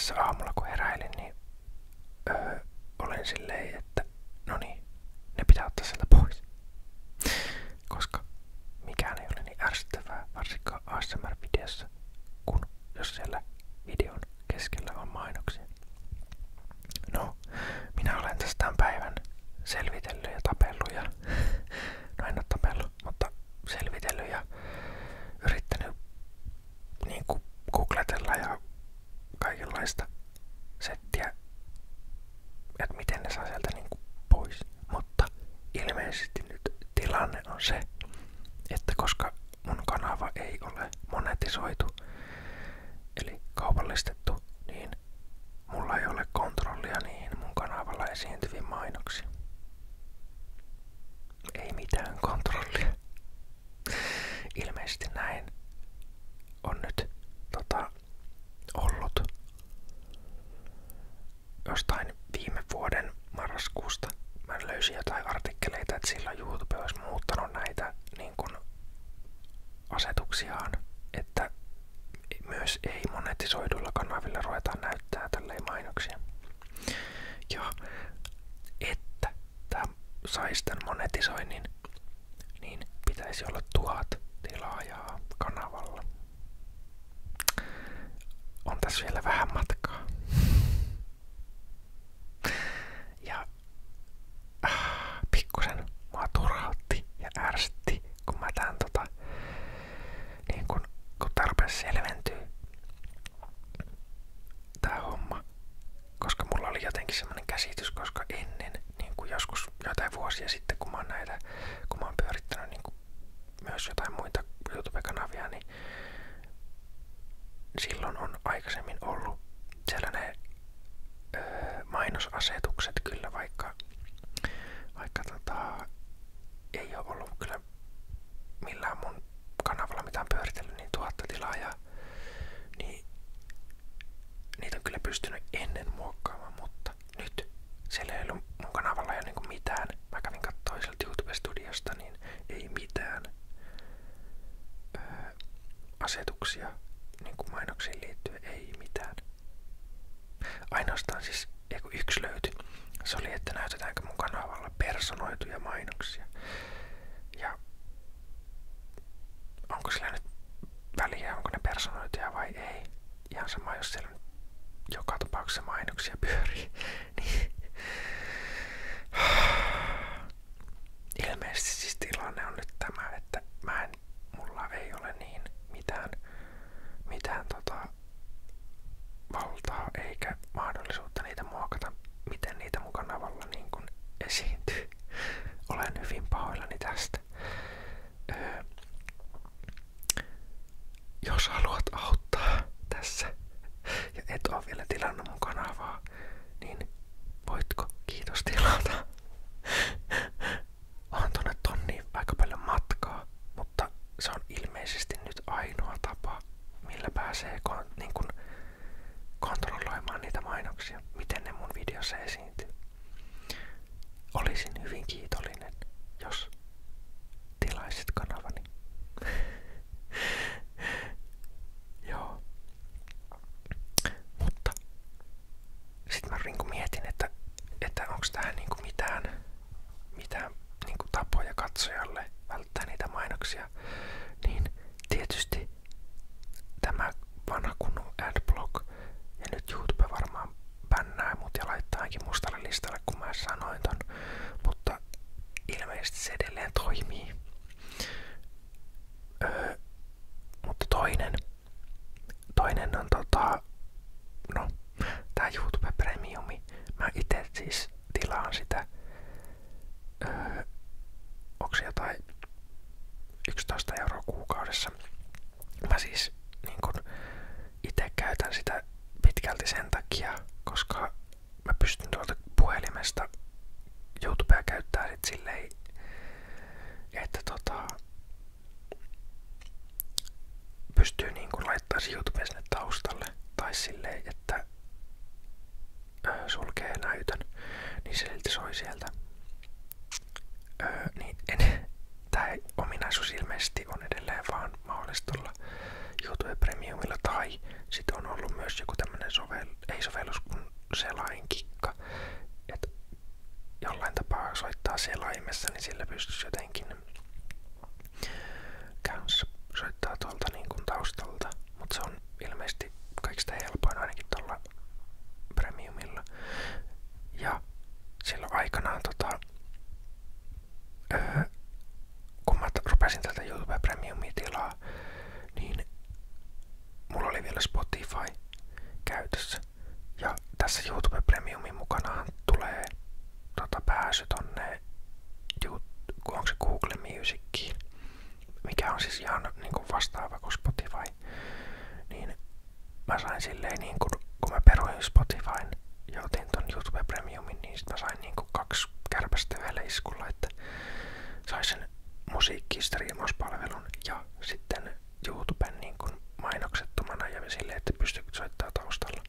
tässä aamulla kun heräilin, niin olin silleen, että no niin, ne pitää ottaa sieltä pois. Koska mikään ei ole niin ärsyttävää, varsinkaan ASMR-videossa, kun jos siellä videon keskellä on mainoksia. No, minä olen tästä tämän päivän selvitellyt ja tapellut ja no en oo tapellut, mutta selvitellyt ja yrittänyt niinku googletella ja kaikenlaista settiä, että miten ne saa sieltä niinku pois. Mutta ilmeisesti nyt tilanne on se, että koska mun kanava ei ole monetisoitu, eli kaupallistettu, niin mulla ei ole kontrollia niihin mun kanavalla esiintyviin mainoksiin. Ei mitään kontrollia. Ilmeisesti näin on nyt ollut jostain viime vuoden marraskuusta. Mä löysin jotain artikkeleita, että silloin YouTube olisi muuttanut näitä niin kuin asetuksiaan, että myös ei monetisoiduilla kanavilla ruvetaan näyttää tälleen mainoksia. Ja että tää sais tän monetisoinnin, niin pitäisi olla 1000 tilaajaa kanavalla. On tässä vielä vähän matkaa. Ja pikkusen mua turhautti ja ärsytti, kun mä tän niin kun tarpeeksi selventyy tää homma. Koska mulla oli jotenkin semmonen käsitys, koska ennen, niin kuin joskus jotain vuosia sitten, kun mä oon pyörittänyt niin kuin myös jotain muita YouTube-kanavia, niin silloin on aikaisemmin ollut sellainen mainosasetukset kyllä, vaikka ei ole ollut kyllä millään mun kanavalla mitään pyöritellyt niin 1000 tilaajaa, niin niitä on kyllä pystynyt ennen muokkaamaan, mutta nyt siellä ei ollut mun kanavalla jo niinku mitään. Mä kävin kattoo sieltä YouTube-studiosta, niin ei mitään asetuksia niinku mainoksiin liittyen, ei mitään. Ainoastaan siis yksi löytyi. Se oli, että näytetäänkö mun kanavalla personoituja mainoksia. Ja onko sillä nyt väliä, onko ne personoituja vai ei. Ihan sama, jos siellä nyt joka tapauksessa mainoksia pyörii. Niin. Ilmeisesti siis tilanne on nyt tämä, että mulla ei ole niin mitään valtaa eikä mahdollisuutta niitä muokata, miten niitä mun kanavalla niin kun esiintyy. Olen hyvin pahoillani tästä. Jos haluat auttaa tässä ja et oo vielä tilannut mun kanavaa, niin voitko kiitos tilata? On tonne tonniin aika paljon matkaa, mutta se on ilmeisesti nyt ainoa tapa, millä pääsee niin kun kontrolloimaan niitä mainoksia, miten ne mun videossa esiintyy. Olisin hyvin kiitollinen, jos tilaisit kanavani. Joo. Mutta sit mä mietin, että onks tähän niinku mitään niinku tapoja katsojalle välttää niitä mainoksia. Niin tietysti tämä vanha kunnon adblock ja nyt YouTube varmaan bännää mut ja laittaa ainakin mustalle listalle, kun mä sanoin ton, mutta ilmeisesti se edelleen toimii. puhelimessa, niin sillä pystyisi jotenkin käynsä soittaa tuolta niin kuin taustalta, mutta se on ilmeisesti kaikista helpoin ainakin tuolla Premiumilla. Ja silloin aikanaan kun mä rupesin tätä YouTube Premiumia tilaa, niin mulla oli vielä Spotify käytössä. Ja tässä YouTube Premiumin mukanahan tulee pääsy tonne, onko se Google Musiciin, mikä on siis ihan niin kuin vastaava kuin Spotify. Niin mä sain silleen niin kuin, kun mä peruin Spotifyn ja otin ton YouTube Premiumin, niin sit mä sain niin kuin 2 kärpästä yhdellä iskulla, että sain sen musiikkistriimauspalvelun ja sitten YouTuben niin kuin mainoksettomana ja silleen, että pystyy soittaa taustalla.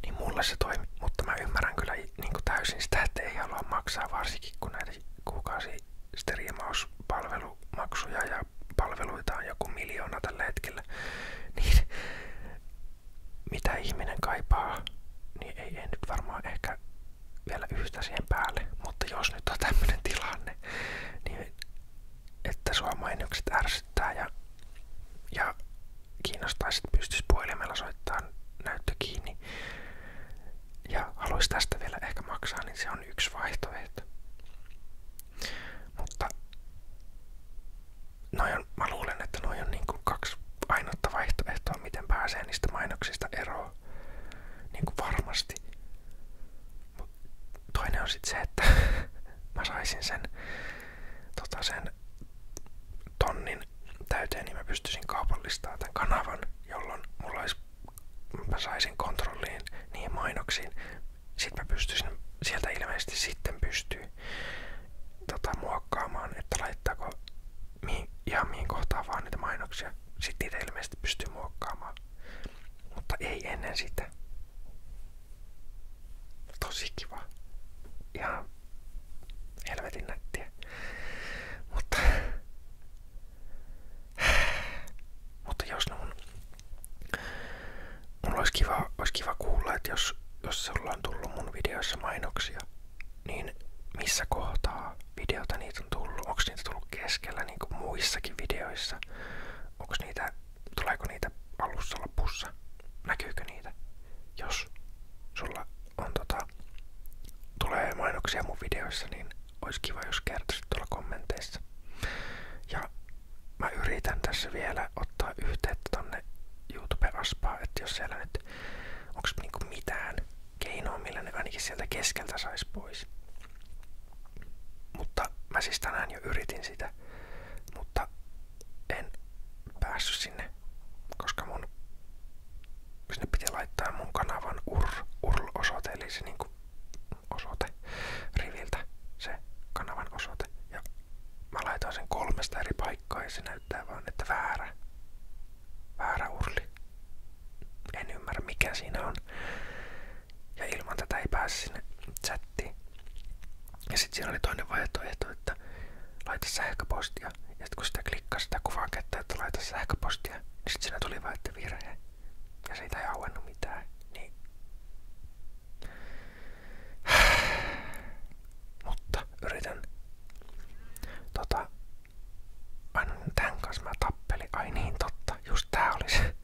Niin mulle se toimi, mutta mä ymmärrän kyllä niin kuin täysin sitä, että ei halua maksaa, varsinkin kun näitä kuukausi-striimauspalvelumaksuja ja palveluita on joku 1 miljoona tällä hetkellä. Niin mitä ihminen kaipaa, niin ei nyt varmaan ehkä vielä yhtä siihen päälle, mutta jos nyt on tämmönen tilanne, niin että sua mainokset ärsyttää ja kiinnostaisi, että pystyisi puhelimella soittamaan näyttö kiinni ja haluaisi tästä vielä ehkä maksaa, niin se on yksi vaihtoehto. Mutta mä luulen, että noi on niin kuin 2 ainutta vaihtoehtoa, miten pääsee niistä mainoksista eroon. Niin kuin varmasti. Toinen on sitten se, että mä saisin sen tonnin täyteen, niin mä pystyisin kaupallistamaan tämän kanavan, jolloin mä saisin kontrolliin niihin mainoksiin. Sitten mä pystyisin, sieltä ilmeisesti sitten pystyy muokkaamaan, että laittaako ihan mihin kohtaan vaan niitä mainoksia. Sitten niitä ilmeisesti pystyy muokkaamaan. Mutta ei ennen sitä. Tosi kiva. Ihan helvetin nättiä. Mutta jos mulla olisi kiva kuulla, että jos sulla on tullut mun videoissa mainoksia, niin missä kohtaa videota niitä on tullut? Onko niitä tullut keskellä niin kuin muissakin videoissa? Tuleeko niitä alussa lopussa? Näkyykö niitä? Jos sulla on tulee mainoksia mun videoissa, niin olisi kiva, jos kertoisit tuolla kommenteissa. Ja mä yritän tässä vielä ottaa yhteyttä tonne YouTube-aspaan, että jos siellä nyt onks niinku mitään keinoa, millä ne ainakin sieltä keskeltä sais pois. Mutta mä siis tänään jo yritin sitä, mutta en päässyt sinne, koska sinne piti laittaa mun kanavan URL-osoite, eli se niinku osoite riviltä, se kanavan osoite. Ja mä laitoin sen 3 eri paikkaa ja se näyttää vaan, että väärä urli. En ymmärrä mikä siinä on. Ja ilman tätä ei pääse sinne chattiin. Ja sit siinä oli toinen vaihtoehto, että laita sähköpostia. Ja sit kun sitä klikkaa sitä kuvaa kättä, että laita sähköpostia, niin sit siinä tuli vaan, että virhe. Ja siitä ei auennut mitään. Niin. Mutta yritän aina tän kanssa mä tappelin. Ai niin totta, just tää oli se.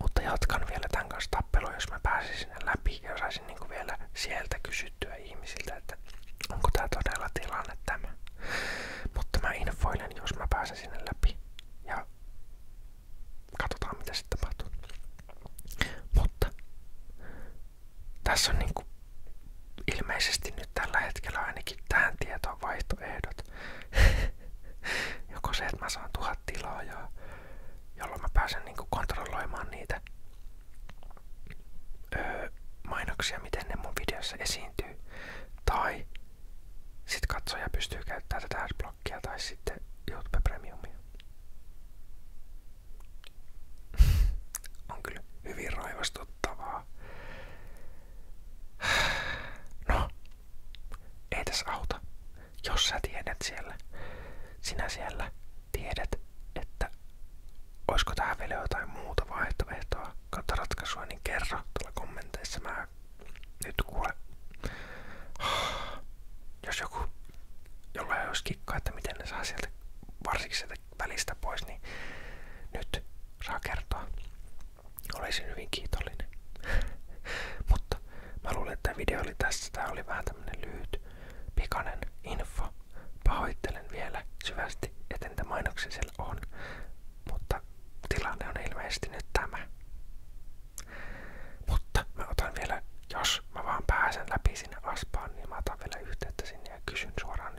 Mutta jatkan vielä tän kanssa tappelua, jos mä pääsin sinne läpi ja saisin niinku vielä sieltä kysyttyä ihmisiltä, että onko tää todella tilanne tämä. Mutta mä infoilen, jos mä pääsen sinne läpi ja katsotaan mitä sitten tapahtuu. Mutta tässä on niinku ilmeisesti nyt tällä hetkellä ainakin tähän tietoon vaihtoehdot. Joko se, että mä saan 1000 tilaajaa, jolloin mä pääsen niinku kontrolloimaan niitä mainoksia, miten ne mun videossa esiintyy. Tai sit katsoja pystyy käyttämään tätä adblockia tai sitten YouTube Premiumia. On kyllä hyvin raivostuttavaa. No, ei tässä auta. Jos sä tiedät sinä siellä tiedät, että olisiko tähän vielä jotain muuta vaihtoehtoa kautta ratkaisua, niin kerro tuolla kommenteissa. Mä nyt kuule olisin hyvin kiitollinen. Mutta mä luulen, että tämä video oli tässä. Tää oli vähän tämmönen lyhyt, pikainen info. Pahoittelen vielä syvästi, että niitä mainoksia siellä on. Mutta tilanne on ilmeisesti nyt tämä. Mutta mä otan vielä, jos mä vaan pääsen läpi sinne Aspaan, niin mä otan vielä yhteyttä sinne ja kysyn suoraan